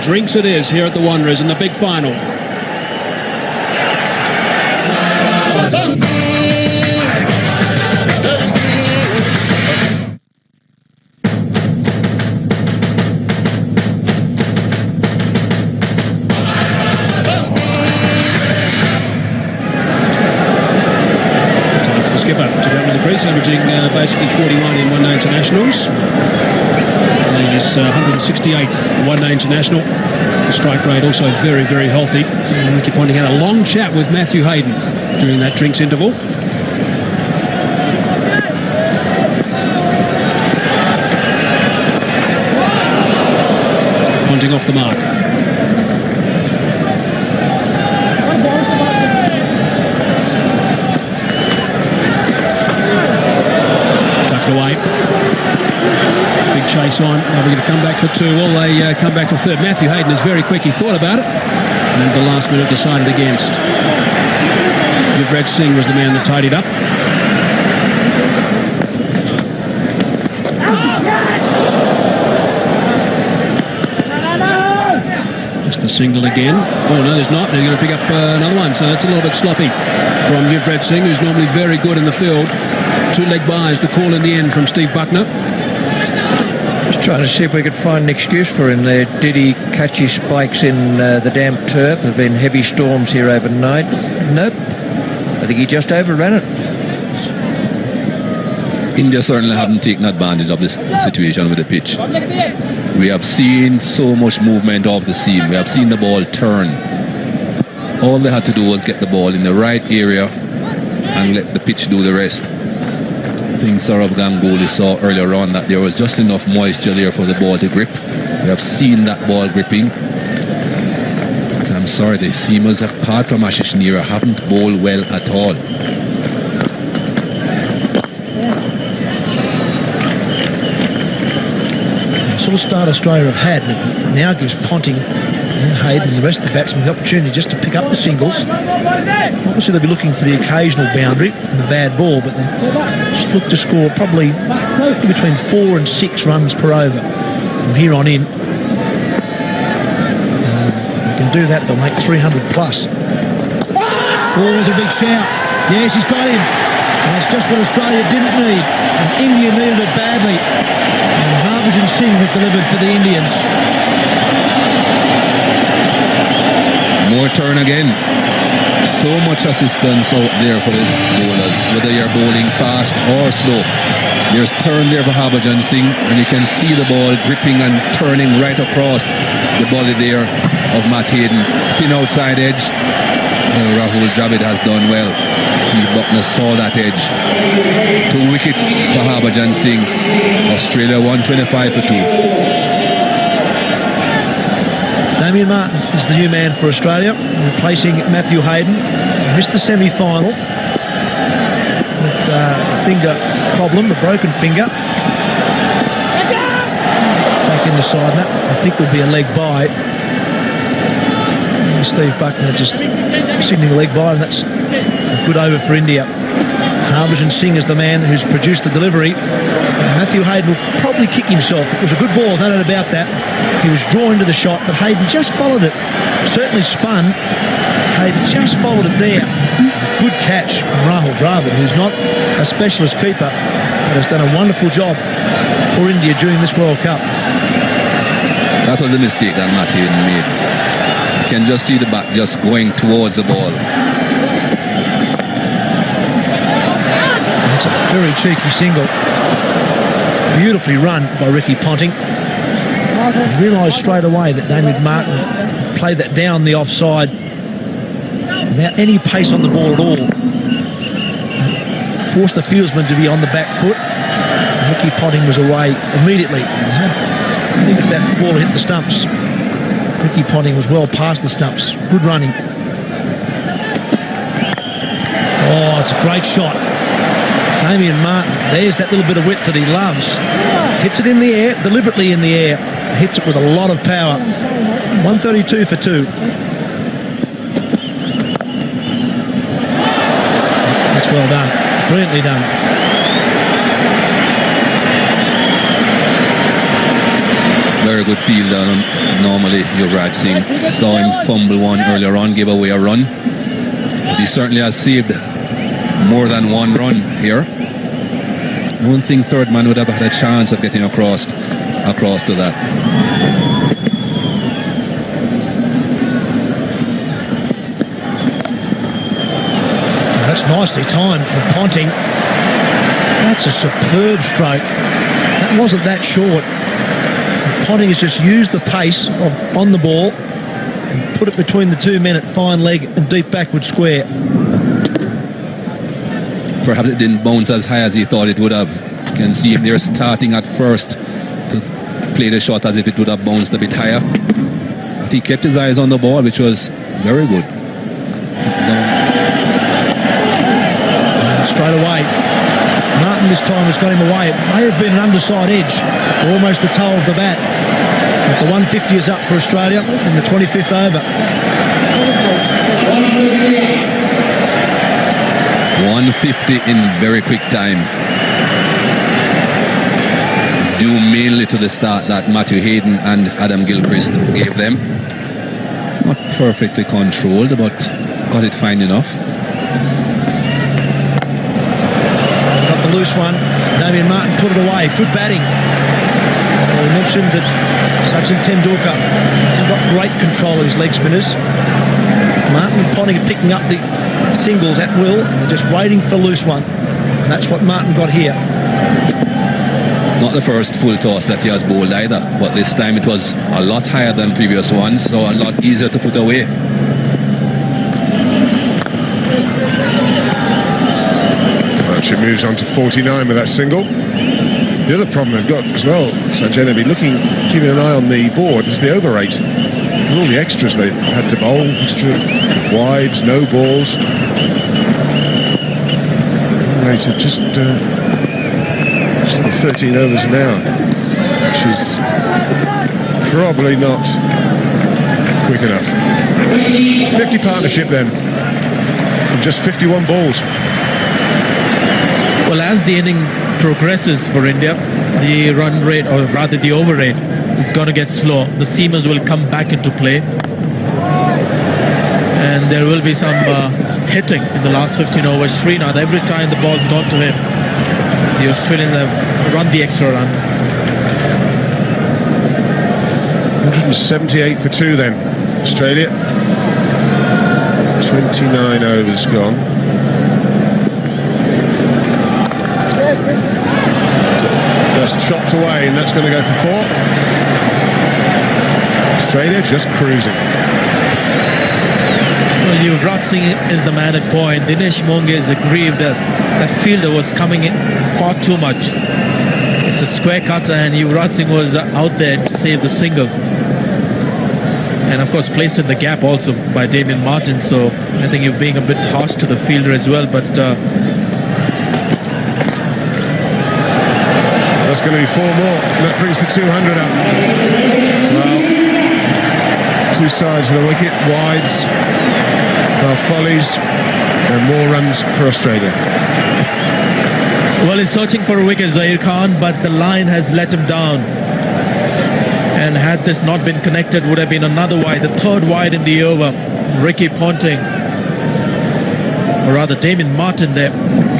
Drinks it is here at the Wanderers in the big final. Time for the skipper to go into the crease, averaging basically 41 in one-day internationals. He's 168th one-day international. The strike rate also very, very healthy. And Ricky Ponting had a long chat with Matthew Hayden during that drinks interval. Ponting off the mark. Tuck it away. Big chase on. Now we're going to come back for two. Well, they come back for third. Matthew Hayden is very quick. He thought about it and at the last minute decided against. Yuvraj Singh was the man that tidied up. Just the single again. Oh no, there's not. They're going to pick up another one. So that's a little bit sloppy from Yuvraj Singh, who's normally very good in the field. Two leg buys, the call in the end from Steve Buckner. Just trying to see if we could find an excuse for him there. Did he catch his spikes in the damp turf? There have been heavy storms here overnight. Nope. I think he just overran it. India certainly haven't taken advantage of this situation with the pitch. We have seen so much movement off the seam. We have seen the ball turn. All they had to do was get the ball in the right area and let the pitch do the rest. I think Saurav Ganguly saw earlier on that there was just enough moisture there for the ball to grip. We have seen that ball gripping. But I'm sorry, the seamers apart from Ashish Nehra haven't bowled well at all. Sort of start Australia have had, and it now gives Ponting and Hayden and the rest of the batsmen the opportunity just to pick up the singles. Obviously they'll be looking for the occasional boundary from the bad ball, but they just look to score probably between 4 and 6 runs per over from here on in. If they can do that, they'll make 300 plus. Oh, there's a big shout. Yes, he's got him. And that's just what Australia didn't need. And India needed it badly. And Harbhajan Singh has delivered for the Indians. More turn again. So much assistance out there for the bowlers, whether you're bowling fast or slow. There's turn there for Harbhajan Singh, and you can see the ball gripping and turning right across the body there of Matt Hayden. Thin outside edge. Rahul Dravid has done well. Steve Buckner saw that edge. 2 wickets for Harbhajan Singh. Australia 125 for 2. Damien Martin is the new man for Australia, replacing Matthew Hayden. He missed the semi-final with a finger problem, a broken finger. Back in the side, that I think would be a leg bye. And Steve Buckner just signaling a leg bye, and that's a good over for India. Harbhajan Singh is the man who's produced the delivery. Matthew Hayden will probably kick himself. It was a good ball, no doubt about that. He was drawn to the shot, but Hayden just followed it. Certainly spun. Hayden just followed it there. Good catch from Rahul Dravid, who's not a specialist keeper, but has done a wonderful job for India during this World Cup. That was a mistake that Matt Hayden made. You can just see the bat just going towards the ball. That's a very cheeky single. Beautifully run by Ricky Ponting. I realised straight away that Damien Martin played that down the offside without any pace on the ball at all. Forced the fieldsman to be on the back foot. Ricky Ponting was away immediately. I think if that ball hit the stumps, Ricky Ponting was well past the stumps. Good running. Oh, it's a great shot. Damien Martin, there's that little bit of width that he loves. Hits it in the air, deliberately in the air. Hits it with a lot of power. 132 for 2. That's well done. Brilliantly done. Very very good fielder. Normally, Yuvraj Singh saw him fumble one earlier on, give away a run. But he certainly has saved more than one run here. I don't think third man would have had a chance of getting across to that. That's nicely timed from Ponting. That's a superb stroke. That wasn't that short. Ponting has just used the pace on the ball and put it between the two men at fine leg and deep backward square. Perhaps it didn't bounce as high as he thought it would have. You can see him there starting at first to play the shot as if it would have bounced a bit higher. But he kept his eyes on the ball, which was very good. Straight away, Martin this time has got him away. It may have been an underside edge, almost the toe of the bat. But the 150 is up for Australia in the 25th over. 150 in very quick time. Due mainly to the start that Matthew Hayden and Adam Gilchrist gave them. Not perfectly controlled, but got it fine enough. Got the loose one. Damien Martin put it away. Good batting. We mentioned that Sachin Tendulkar hasn't got great control of his leg spinners. Martin and Ponting are picking up the singles at will. They're just waiting for the loose one. And that's what Martin got here. Not the first full toss that he has bowled either, but this time it was a lot higher than previous ones, so a lot easier to put away. She moves on to 49 with that single. The other problem they've got as well, Sanjay, they'll be keeping an eye on the board, is the over rate. And all the extras they had to bowl, extra wides, no balls. Rate of just on 13 overs now, which is probably not quick enough. 50 partnership then, and just 51 balls. Well, as the innings progresses for India, the run rate, or rather the over rate, is going to get slow. The seamers will come back into play, and there will be some hitting in the last 15 overs. Srinath, every time the ball's gone to him, the Australians have run the extra run. 178 for 2 then, Australia. 29 overs gone. Just chopped away, and that's going to go for 4. Australia just cruising. Well, Yuvraj Singh is the man at point. Dinesh Monge is aggrieved that that fielder was coming in far too much. It's a square cutter, and Yuvraj Singh was out there to save the single. And of course placed in the gap also by Damien Martin, so I think you're being a bit harsh to the fielder as well, but that's going to be 4 more, and that brings the 200 up. Well, 2 sides of the wicket, wides, follies, and more runs for Australia. well, he's searching for a wicket, Zair Khan, but the line has let him down. And had this not been connected, would have been another wide, the 3rd wide in the over. Ricky Ponting, or rather Damien Martin there,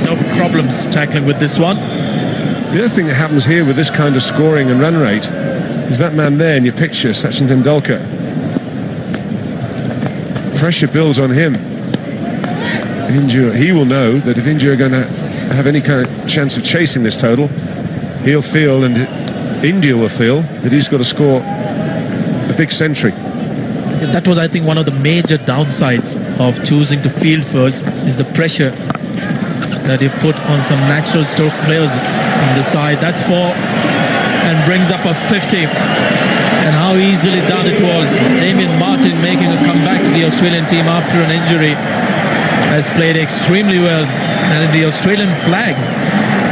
no problems tackling with this one. The other thing that happens here with this kind of scoring and run rate is that man there in your picture, Sachin Tendulkar. Pressure builds on him. India, he will know that if India are going to have any kind of chance of chasing this total, he'll feel, and India will feel, that he's got to score a big century. That was, I think, one of the major downsides of choosing to field first, is the pressure that you put on some natural stroke players on the side. That's 4 and brings up a 50. And how easily done it was. Damien Martin making a comeback to the Australian team after an injury has played extremely well. And in the Australian flags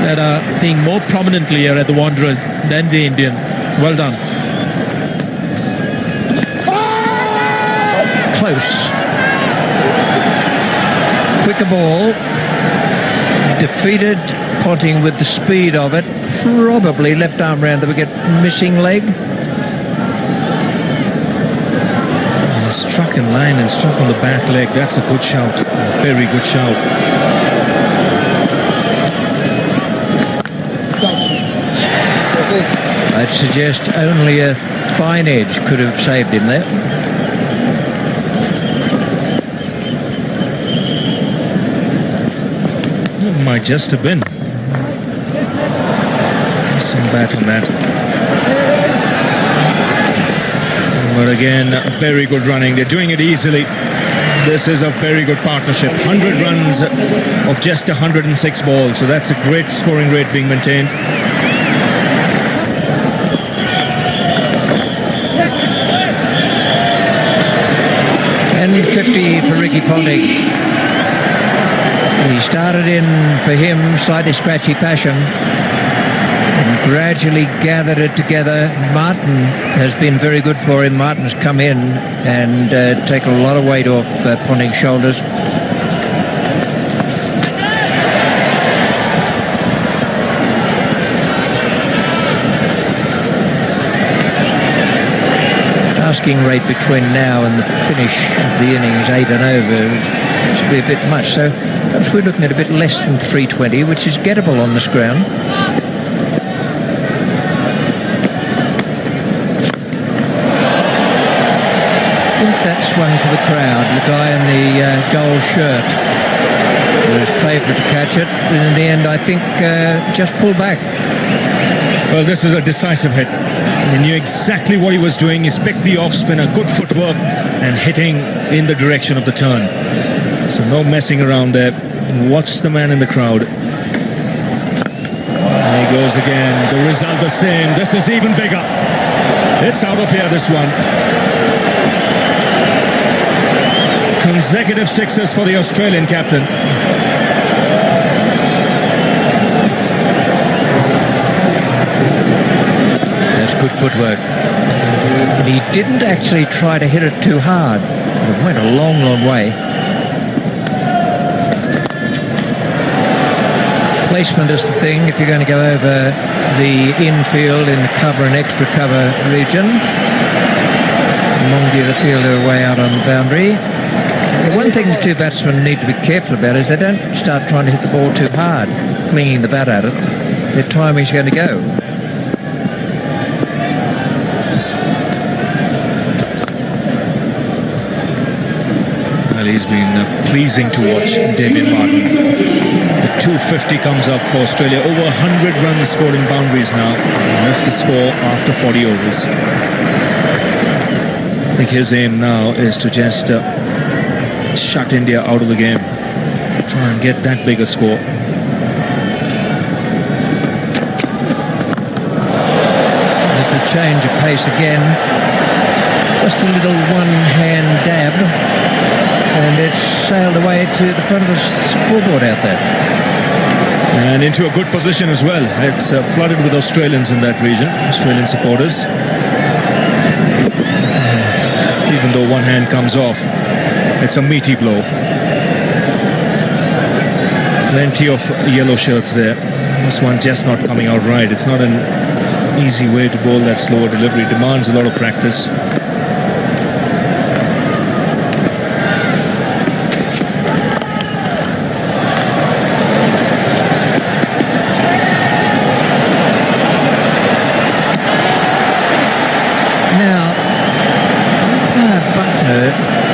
that are seeing more prominently here at the Wanderers than the Indian. Well done. Close. Quicker ball. Defeated. Ponting with the speed of it. Probably left arm round the wicket, missing leg. struck in line and struck on the back leg. That's a good shout. A very good shout. I'd suggest only a fine edge could have saved him there. It might just have been. Some bat on that. But again, very good running. They're doing it easily. This is a very good partnership. 100 runs of just 106 balls. So that's a great scoring rate being maintained. And 50 for Ricky Ponting. He started in, for him, slightly scratchy fashion and gradually gathered it together. Martin has been very good for him. Martin's come in and taken a lot of weight off Ponting's shoulders. Asking rate between now and the finish of the innings, 8 and over, which should be a bit much. So perhaps we're looking at a bit less than 320, which is gettable on this ground. I think that's one for the crowd. The guy in the gold shirt was favourite to catch it, but in the end, I think just pulled back. Well, this is a decisive hit. He knew exactly what he was doing. He's picked the off spinner, good footwork, and hitting in the direction of the turn. So no messing around there. Watch the man in the crowd. There he goes again. The result the same. This is even bigger. It's out of here, this one. Consecutive sixes for the Australian captain. Good footwork. And he didn't actually try to hit it too hard. It went a long, long way. Placement is the thing if you're going to go over the infield in the cover and extra cover region. The longer the fielder way out on the boundary. The one thing the two batsmen need to be careful about is they don't start trying to hit the ball too hard, flinging the bat at it. Their timing's going to go. He's been pleasing to watch, David Martin. The 250 comes up for Australia. Over 100 runs scored in boundaries now. That's the score after 40 overs. I think his aim now is to just shut India out of the game. Try and get that bigger score. There's the change of pace again. Just a little one-hand dab. And it's sailed away to the front of the scoreboard out there. And into a good position as well. It's flooded with Australians in that region, Australian supporters. And even though one hand comes off, it's a meaty blow. Plenty of yellow shirts there. This one just not coming out right. It's not an easy way to bowl that slower delivery. It demands a lot of practice.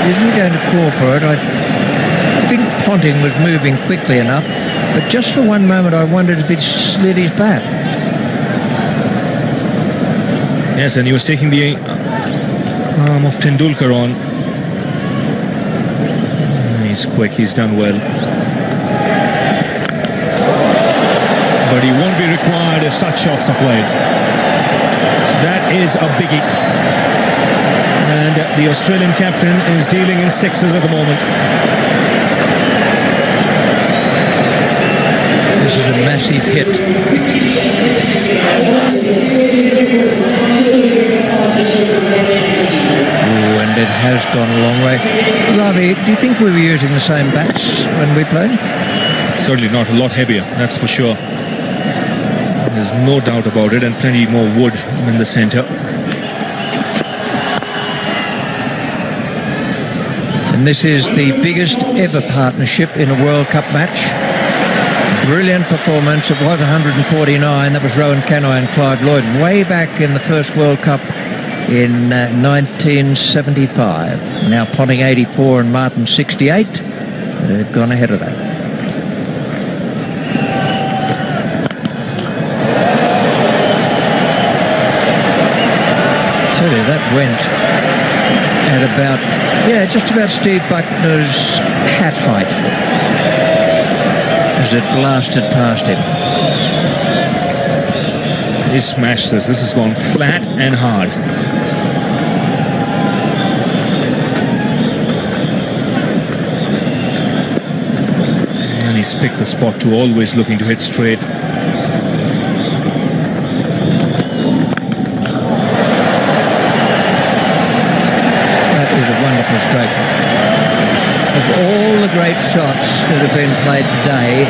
Isn't going to call for it. I think Ponting was moving quickly enough, but just for one moment I wondered if he'd slid his bat. Yes, and he was taking the arm of Tendulkar on. He's quick, he's done well. But he won't be required if such shots are played. That is a biggie. And the Australian captain is dealing in sixes at the moment. This is a massive hit. Ooh, and it has gone a long way. Ravi, do you think we were using the same bats when we played? Certainly not. A lot heavier, that's for sure. There's no doubt about it, and plenty more wood in the centre. And this is the biggest ever partnership in a World Cup match. Brilliant performance. It was 149. That was Rowan Canoy and Clive Lloyd way back in the first World Cup in 1975. Now Ponting 84 and Martin 68. They've gone ahead of that. I tell you, that went at about, just about Steve Buckner's hat height as it blasted past him. He smashed this. This has gone flat and hard. And he's picked the spot too, always looking to hit straight. That is a wonderful stroke. Of all the great shots that have been played today,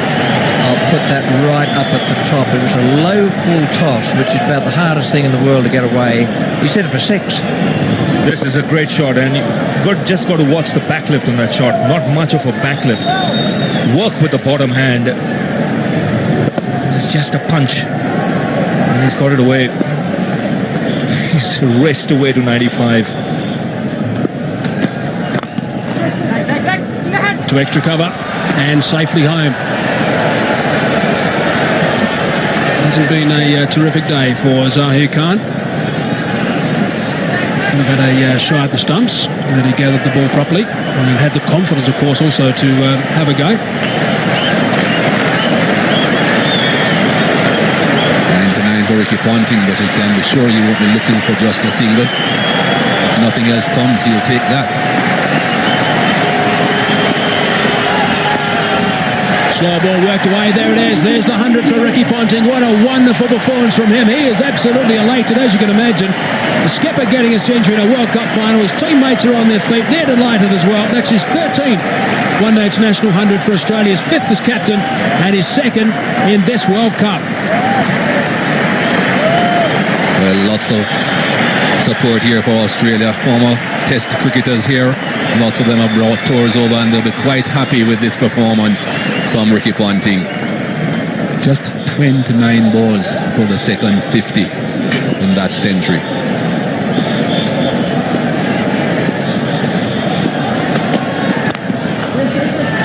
I'll put that right up at the top. It was a low full toss, which is about the hardest thing in the world to get away. He said it for 6. This is a great shot, and you've just got to watch the backlift on that shot. Not much of a backlift. Work with the bottom hand. It's just a punch. And he's got it away. He's raced away to 95. To extra cover and safely home. This has been a terrific day for Zahir Khan. We've had a shot at the stumps, but he gathered the ball properly and had the confidence, of course, also to have a go. 99 for Ricky Ponting, but you can be sure you won't be looking for just a single. If nothing else comes, you'll take that. Slow ball worked away. There it is. There's the 100 for Ricky Ponting. What a wonderful performance from him. He is absolutely elated, as you can imagine. The skipper getting a century in a World Cup final. His teammates are on their feet. They're delighted as well. That's his 13th one-day international 100 for Australia. His 5th as captain and his 2nd in this World Cup. Well, lots of support here for Australia. Former Test cricketers here. Lots of them have brought tours over, and they'll be quite happy with this performance from Ricky Ponting. Just 29 balls for the second 50 in that century.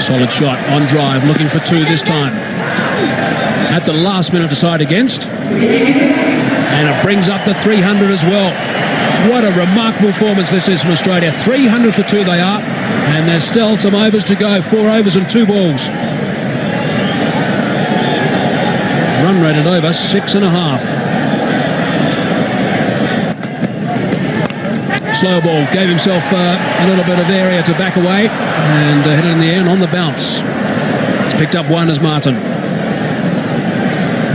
Solid shot on drive, looking for 2 this time. At the last minute decide against. And it brings up the 300 as well. What a remarkable performance this is from Australia. 300 for 2 they are. And there's still some overs to go. 4 overs and 2 balls. Run rated over 6.5. Slow ball, gave himself a little bit of area to back away and hit it in the air and on the bounce. Picked up 1 as Martin.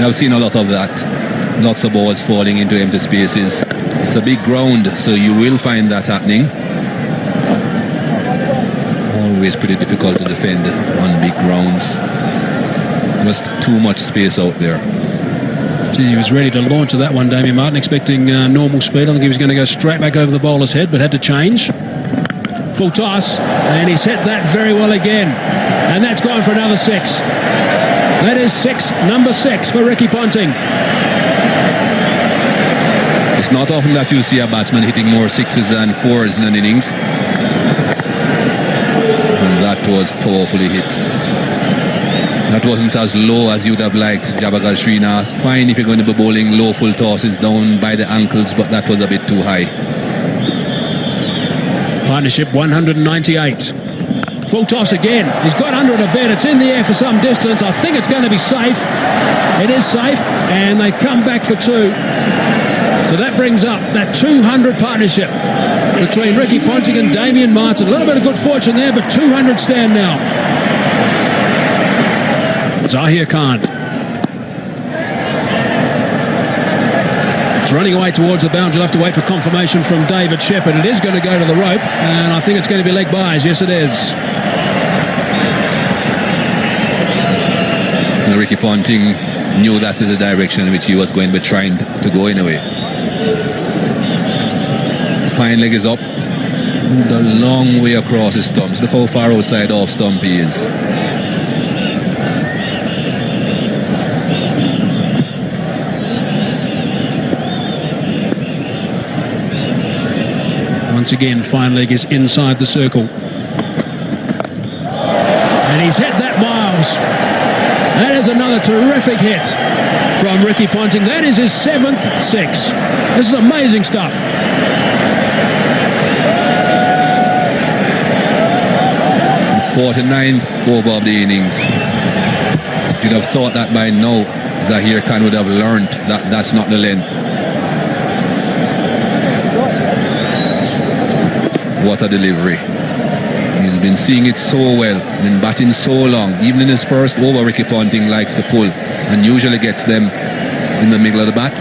I've seen a lot of that. Lots of balls falling into empty spaces. It's a big ground, so you will find that happening. Always pretty difficult to defend on big grounds. Just too much space out there. Gee, he was ready to launch at that one, Damien Martin, expecting normal speed. I think he was going to go straight back over the bowler's head, but had to change. Full toss, and he's hit that very well again. And that's gone for another 6. That is number 6 for Ricky Ponting. It's not often that you see a batsman hitting more 6s than 4s in an innings. And that was powerfully hit. That wasn't as low as you'd have liked, Jabagal Srinath. Fine if you're going to be bowling low full tosses down by the ankles, but that was a bit too high. Partnership 198. Full toss again. He's got under it a bit. It's in the air for some distance. I think it's going to be safe. It is safe, and they come back for 2. So that brings up that 200 partnership between Ricky Ponting and Damien Martin. A little bit of good fortune there, but 200 stand now. Zahir Khan. It's running away towards the boundary. You'll have to wait for confirmation from David Shepherd. It is going to go to the rope, and I think it's going to be leg byes. Yes, it is. And Ricky Ponting knew that is the direction in which he was going to be trying to go anyway. Fine leg is up. Moved a long way across his stumps. Look how far outside off stump he is. Once again, fine leg is inside the circle. And he's hit that, Miles. That is another terrific hit from Ricky Ponting. That is his 7th 6. This is amazing stuff. The 49th over of the innings. You'd have thought that by now Zahir Khan would have learned that that's not the length. What a delivery. He's been seeing it so well, been batting so long. Even in his first over, Ricky Ponting likes to pull and usually gets them in the middle of the bat.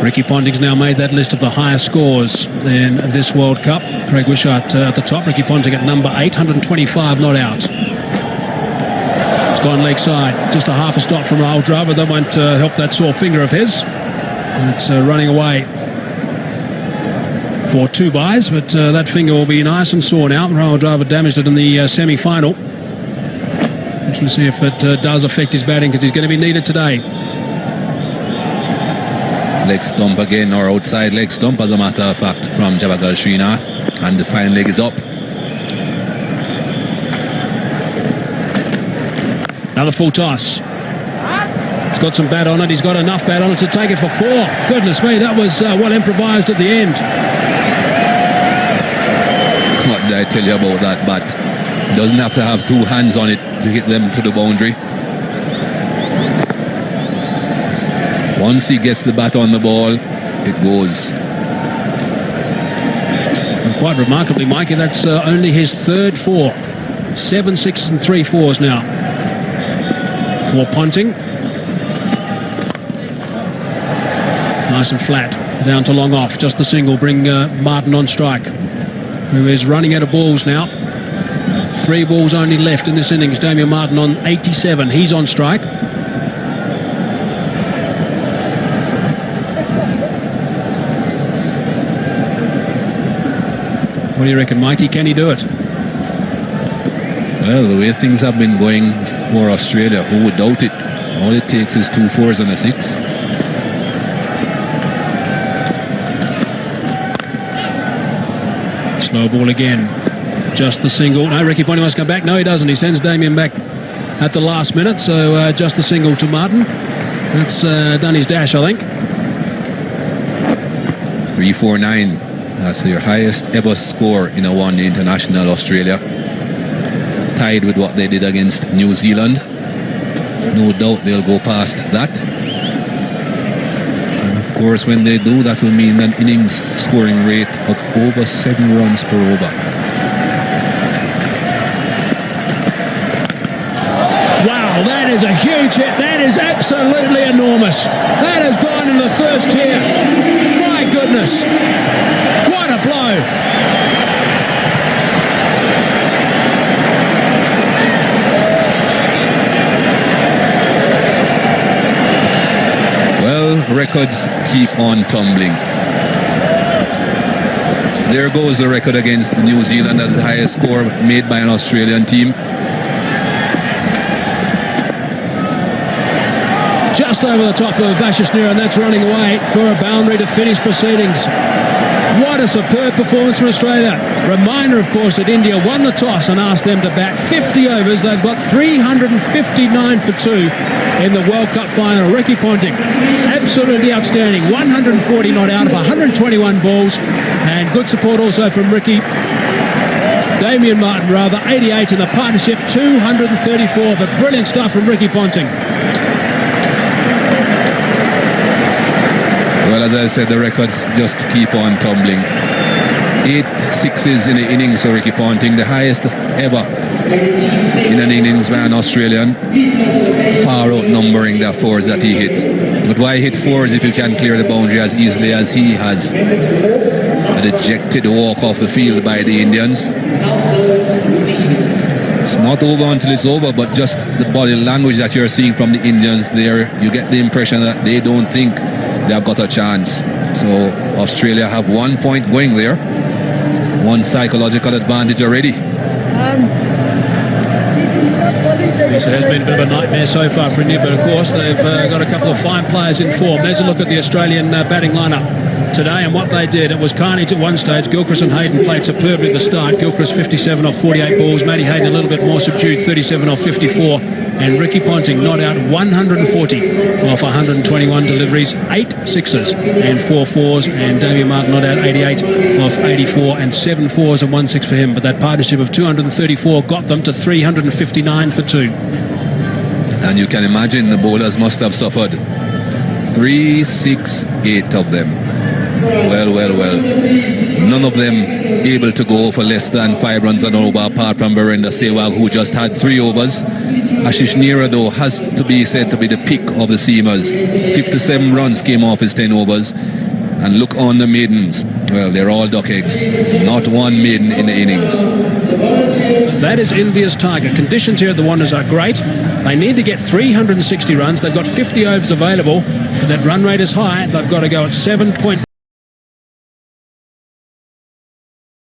Ricky Ponting's now made that list of the highest scores in this World Cup. Craig Wishart at the top, Ricky Ponting at number 8, 125 not out. It's gone leg side, just a half a stop from Rahul Dravid. That won't help that sore finger of his. It's running away for 2 byes, but that finger will be nice and sore now. Rahul Dravid damaged it in the semi-final. Let's see if it does affect his batting, because he's going to be needed today. Leg stump again, or outside leg stump as a matter of fact, from Javagal Srinath, and the fine leg is up. Another full toss. He's got some bat on it. He's got enough bat on it to take it for 4. Goodness me, that was well improvised at the end. What did I tell you about that bat? Doesn't have to have 2 hands on it to hit them to the boundary. Once he gets the bat on the ball, it goes. And quite remarkably, Mikey, that's only his 3rd 4. 7 6s and 3 4s now for Ponting. Nice and flat, down to long off. Just the single, bring Martin on strike, who is running out of balls now. 3 balls only left in this innings. Damian Martin on 87. He's on strike. What do you reckon, Mikey? Can he do it? Well, the way things have been going for Australia, who would doubt it? All it takes is 2 4s and a 6. Slow ball again. Just the single. No, Ricky Ponting must come back. No, he doesn't. He sends Damien back at the last minute. So just the single to Martin. That's done his dash, I think. 349. That's their highest ever score in a one-day international, Australia. Tied with what they did against New Zealand. No doubt they'll go past that. And of course, when they do, that will mean an innings scoring rate of over 7 runs per over. Wow, that is a huge hit. That is absolutely enormous. That has gone in the first tier. My goodness. What a blow. Well, records keep on tumbling. There goes the record against New Zealand as the highest score made by an Australian team. Just over the top of Vashishneer, and that's running away for a boundary to finish proceedings. What a superb performance from Australia. Reminder, of course, that India won the toss and asked them to bat 50 overs. They've got 359 for 2 in the World Cup final. Ricky Ponting, absolutely outstanding. 140 not out of 121 balls, and good support also from Damian Martin, 88 in the partnership, 234, but brilliant stuff from Ricky Ponting. Well, as I said, the records just keep on tumbling. 8 6s in the innings for Ricky Ponting, the highest ever in an innings by an Australian, far outnumbering the 4s that he hit. But why hit 4s if you can clear the boundary as easily as he has? A dejected walk off the field by the Indians. It's not over until it's over, but just the body language that you're seeing from the Indians there, you get the impression that they don't think they've got a chance. So Australia have 1 point going there. One psychological advantage already. Yes, it has been a bit of a nightmare so far for India, but of course they've got a couple of fine players in form. There's a look at the Australian batting lineup today and what they did. It was Carnage at one stage. Gilchrist and Hayden played superbly at the start. Gilchrist 57 off 48 balls. Matty Hayden a little bit more subdued, 37 off 54. And Ricky Ponting not out 140 off 121 deliveries, 8 sixes and 4 fours. And Damien Mark not out 88 off 84 and 7 fours and 1 6 for him. But that partnership of 234 got them to 359 for 2. And you can imagine the bowlers must have suffered. 3, 6, 8 of them. Well. None of them able to go for less than 5 runs an over, apart from Virendra Sehwag, who just had 3 overs. Ashish Nehra, though, has to be said to be the pick of the seamers. 57 runs came off his 10 overs. And look on the maidens. Well, they're all duck eggs. Not one maiden in the innings. That is India's target. Conditions here at the Wanderers are great. They need to get 360 runs. They've got 50 overs available. That run rate is high. They've got to go at 7.